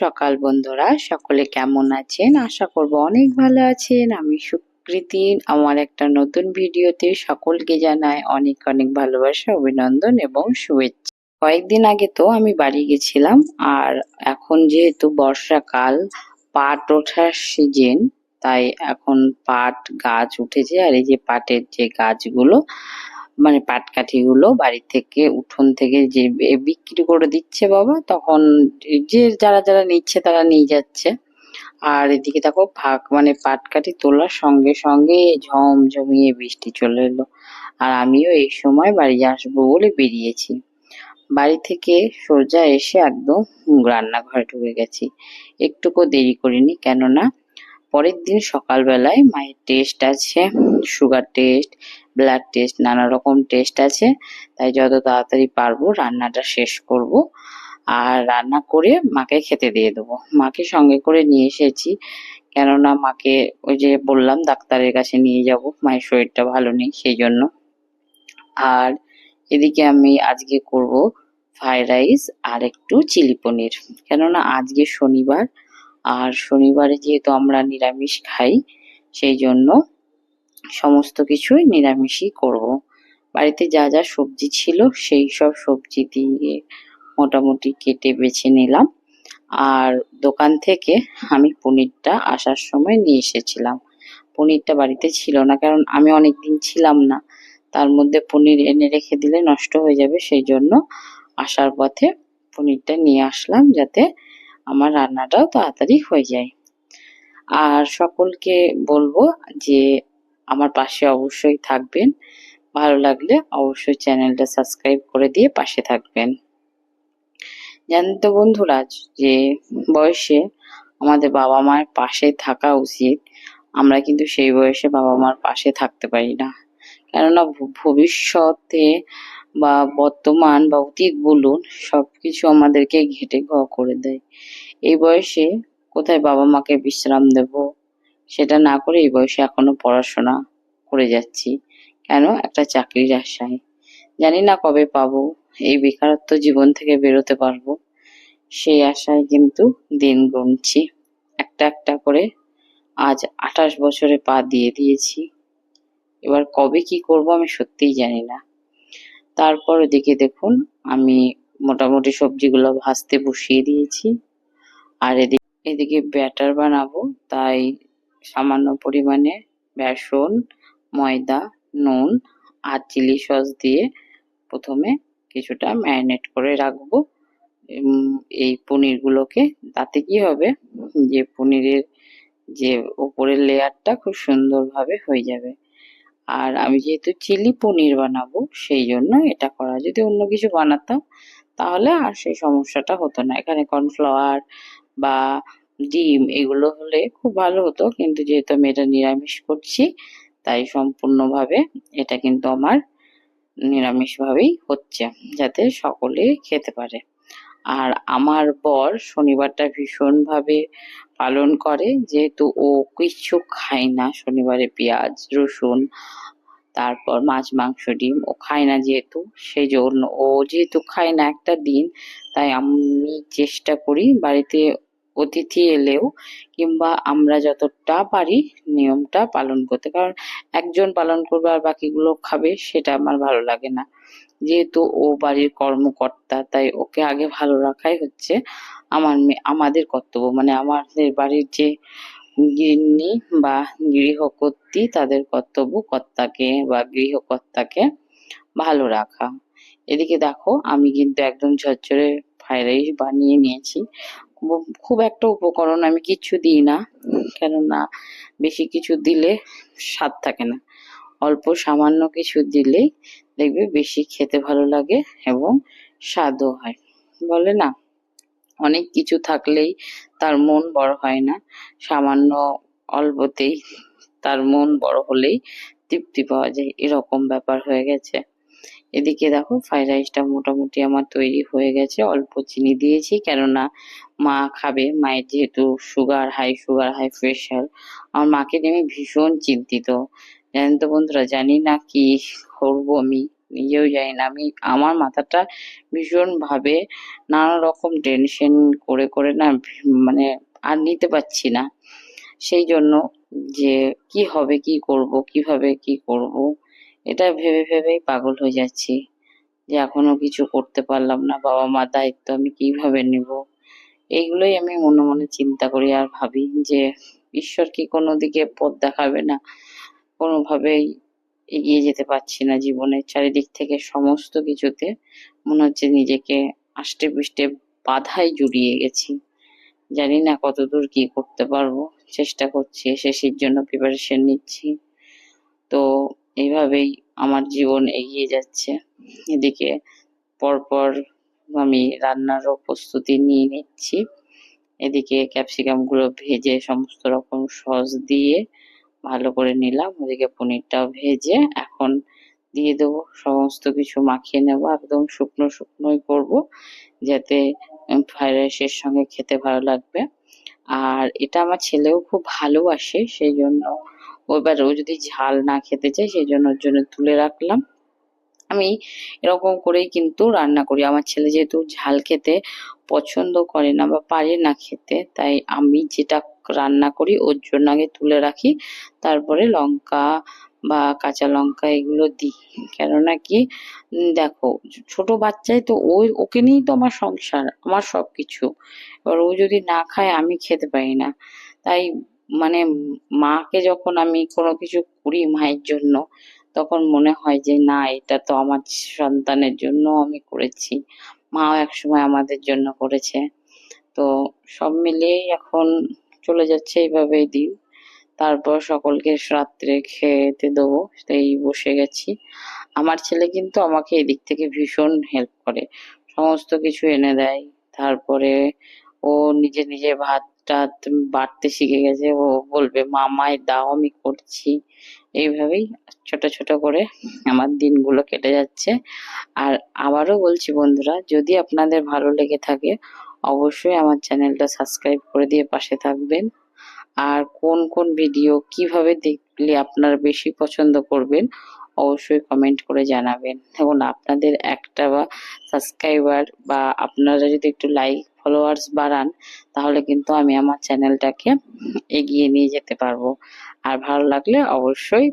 সকাল বন্ধুরা, সকলে কেমন আছেন? আশা করব অনেক ভালো আছেন। আমি সুকৃতি। আমার একটা নতুন ভিডিওতে সকলকে জানাই অনেক অনেক ভালোবাসা, অভিনন্দন এবং শুভেচ্ছা। কয়েকদিন আগে তো আমি বাড়ি গেছিলাম, আর এখন যেহেতু বর্ষাকাল, পাট ওঠার সিজন, তাই এখন পাট গাছ উঠেছে। আর এই যে পাটের যে গাছগুলো, মানে পাটকাঠিগুলো বাড়ি থেকে উঠোন থেকে যে বিক্রি করে দিচ্ছে বাবা, তখন যে যারা যারা নিচ্ছে তারা নিয়ে যাচ্ছে। আর এদিকে দেখো ভাগ মানে পাটকাঠি তোলার সঙ্গে সঙ্গে ঝমঝমিয়ে বৃষ্টি চলে এলো। আর আমিও এই সময় বাড়ি আসবো বলে বেরিয়েছি। বাড়ি থেকে সোজা এসে একদম রান্নাঘরে ঢুকে গেছি। একটুকু দেরি করিনি, কেননা পরের দিন সকালবেলায় মায়ের টেস্ট আছে, সুগার টেস্ট, ব্লাড টেস্ট, নানা রকম টেস্ট আছে। তাই যত তাড়াতাড়ি পারবো রান্নাটা শেষ করব, আর রান্না করে মাকে খেতে দিয়ে দেবো। মাকে সঙ্গে করে নিয়ে এসেছি, কেননা মাকে ওই যে বললাম ডাক্তারের কাছে নিয়ে যাব, মায়ের শরীরটা ভালো নেই সেই জন্য। আর এদিকে আমি আজকে করব ফ্রাইড রাইস আর একটু চিলি পনির, কেননা আজকে শনিবার। আর শনিবারে যেহেতু আমরা নিরামিষ খাই, সেই জন্য সমস্ত কিছুই নিরামিষই করব। বাড়িতে যা যা সবজি ছিল সেই সব সবজি দিয়ে মোটামুটি কেটে বেছে নিলাম। আর দোকান থেকে আমি পনিরটা আসার সময় নিয়ে এসেছিলাম। পনিরটা বাড়িতে ছিল না, কারণ আমি অনেকদিন ছিলাম না, তার মধ্যে পনির এনে রেখে দিলে নষ্ট হয়ে যাবে, সেই জন্য আসার পথে পনিরটা নিয়ে আসলাম, যাতে আমার রান্নাটাও তাড়াতাড়ি হয়ে যায়। আর সকলকে বলবো যে আমার পাশে অবশ্যই থাকবেন, ভালো লাগলে অবশ্যই চ্যানেলটা সাবস্ক্রাইব করে দিয়ে পাশে থাকবেন। জানেন তো বন্ধুরা, যে বয়সে আমাদের বাবা মায়ের পাশে থাকা উচিত, আমরা কিন্তু সেই বয়সে বাবা মার পাশে থাকতে পারি না। কেননা ভবিষ্যতে বা বর্তমান বা অতীত বলুন, সবকিছু আমাদেরকে ঘেঁটে ঘ করে দেয়। এই বয়সে কোথায় বাবা মাকে বিশ্রাম দেব, সেটা না করে এই বয়সে এখনো পড়াশোনা করে যাচ্ছি। কেন? একটা চাকরির আশায়। জানি না কবে পাবো, এই বেকারত্ব জীবন থেকে বেরোতে পারবো, সেই আশায় কিন্তু দিন গুনছি একটা একটা করে। আজ 28 বছরে পা দিয়ে দিয়েছি, এবার কবে কি করব আমি সত্যিই জানি না। তারপর ওদিকে দেখুন, আমি মোটামুটি সবজিগুলো ভাজতে বসিয়ে দিয়েছি। আর এদিকে ব্যাটার বানাবো, তাই সামান্য পরিমাণে বেসন, ময়দা, নুন আর চিলি সস দিয়ে প্রথমে কিছুটা ম্যারিনেট করে রাখবো এই পনিরগুলোকে। তাতে কি হবে, যে পনিরের যে উপরের লেয়ারটা খুব সুন্দরভাবে হয়ে যাবে। আর আমি যেহেতু চিলি পনির বানাবো, সেই জন্য এটা করা। যদি অন্য কিছু বানাতাম তাহলে আর সেই সমস্যাটা হতো না। এখানে কর্নফ্লাওয়ার বা ডিম এগুলো হলে খুব ভালো হতো, কিন্তু যেহেতু আমি এটা নিরামিষ করছি, তাই সম্পূর্ণভাবে এটা কিন্তু আমার নিরামিষভাবেই হচ্ছে, যাতে সকলে খেতে পারে। আর আমার বর শনিবারটা ভীষণভাবে পালন করে, যেহেতু ও কিচ্ছু খায় না শনিবারে, পেঁয়াজ রসুন, তারপর মাছ মাংস ডিম ও খায় না যেহেতু, সেই জন্য ও যেহেতু খায় না একটা দিন, তাই আমি চেষ্টা করি বাড়িতে অতিথি এলেও কিংবা আমরা যতটা পারি নিয়মটা পালন করতে। কারণ একজন পালন করবে আর বাকিগুলো খাবে, সেটা আমার ভালো লাগে না। যেহেতু ও বাড়ির কর্মকর্তা, তাই ওকে আগে ভালো রাখাই হচ্ছে আমাদের কর্তব্য। মানে আমাদের বাড়ির যে গৃহিণী বা গৃহকর্ত্রী, তাদের কর্তব্য কর্তাকে বা গৃহকর্তাকে ভালো রাখা। এদিকে দেখো, আমি কিন্তু একদম ঝরঝরে ফ্রাইড রাইস বানিয়ে নিয়েছি। খুব একটা উপকরণ আমি কিচ্ছু দিই না, কেননা বেশি কিছু দিলে স্বাদ থাকে না। অল্প সামান্য কিছু দিলেই দেখবে বেশি খেতে ভালো লাগে এবং স্বাদও হয়। বলে না, অনেক কিছু থাকলেই তার মন বড় হয় না, সামান্য অল্পতেই তার মন বড় হলেই তৃপ্তি পাওয়া যায়, এরকম ব্যাপার হয়ে গেছে। এদিকে দেখো ফ্রাইড রাইসটা মোটামুটি আমার তৈরি হয়ে গেছে। অল্প চিনি দিয়েছি, কেননা মা খাবে, মায়ের যেহেতু সুগার হাই প্রেশার। আমার মাকে নিয়ে আমি ভীষণ চিন্তিত, জানেন তো বন্ধুরা। জানি না কি করবো আমি, নিজেও জানি না। আমার মাথাটা ভীষণভাবে নানা রকম টেনশন করে করে না মানে আর নিতে পারছি না। সেই জন্য যে কি হবে, কি করব, কিভাবে কি করব, এটা ভেবে ভেবেই পাগল হয়ে যাচ্ছি। যে এখনো কিছু করতে পারলাম না, বাবা মার দায়িত্ব আমি কিভাবে নিব। এইগুলোই আমি মনে মনে চিন্তা করি আর ভাবি যে ঈশ্বর কি কোনো দিকে পথ দেখাবে না। কোনোভাবেই এগিয়ে যেতে পারছি না জীবনে, চারিদিক থেকে সমস্ত কিছুতে মনে হচ্ছে নিজেকে আষ্টে পৃষ্ঠে বাধায় জড়িয়ে গেছি। জানি না কতদূর কি করতে পারবো, চেষ্টা করছি, এসএসসির জন্য প্রিপারেশন নিচ্ছি। তো এইভাবেই আমার জীবন এগিয়ে যাচ্ছে। এদিকে পরপর আমি রান্নারও প্রস্তুতি নিয়ে নিচ্ছি। এদিকে ক্যাপসিকাম গুলো ভেজে সমস্ত রকম সস দিয়ে ভালো করে নিলাম। ওদিকে পনিরটাও ভেজে এখন দিয়ে দেবো, সমস্ত কিছু মাখিয়ে নেবো, একদম শুকনো শুকনোই করবো যাতে ফ্রাইড রাইসের সঙ্গে খেতে ভালো লাগবে। আর এটা আমার ছেলেও খুব ভালোবাসে, সেই জন্য এবার ও যদি ঝাল না খেতে চায় সেই জন্য ওর জন্য তুলে রাখলাম। আমি এরকম করেই কিন্তু রান্না করি। আমার ছেলে যেহেতু ঝাল খেতে পছন্দ করে না বা পারে না খেতে, তাই আমি যেটা রান্না করি ওর জন্য আগে তুলে রাখি, তারপরে লঙ্কা বা কাঁচা লঙ্কা এগুলো দিই। কেননা কি দেখো ছোট বাচ্চাই তো, ওকে নিয়েই তো আমার সংসার, আমার সবকিছু। এবার ও যদি না খায় আমি খেতে পারি না। তাই মানে মাকে যখন আমি কোনো কিছু করি মায়ের জন্য, তখন মনে হয় যে না এটা তো আমার সন্তানের জন্য আমি করেছি, মাও একসময় আমাদের জন্য করেছে। তো সব মিলিয়েই এখন চলে যাচ্ছে এইভাবেই দিন। তারপর সকলকে রাত্রে খেতে দেবো, তাই বসে গেছি। আমার ছেলে কিন্তু আমাকে এদিক থেকে ভীষণ হেল্প করে, সমস্ত কিছু এনে দেয়। তারপরে ও নিজে নিজে ভাত টাত বাড়তে শিখে গেছে, ও বলবে মামায় দাও আমি করছি। এইভাবেই ছোট ছোট করে আমার দিনগুলো কেটে যাচ্ছে। আর আবারও বলছি বন্ধুরা, যদি আপনাদের ভালো লেগে থাকে অবশ্যই আমার চ্যানেলটা সাবস্ক্রাইব করে দিয়ে পাশে থাকবেন। আর কোন কোন ভিডিও কিভাবে দেখলে আপনারা বেশি পছন্দ করবেন অবশ্যই কমেন্ট করে জানাবেন। এবং আপনাদের একটা বা সাবস্ক্রাইবার বা আপনারা যদি একটু লাইক ফলোয়ার্স বাড়ান, তাহলে কিন্তু আমি আমার চ্যানেলটাকে এগিয়ে নিয়ে যেতে পারবো। আর ভালো লাগলে অবশ্যই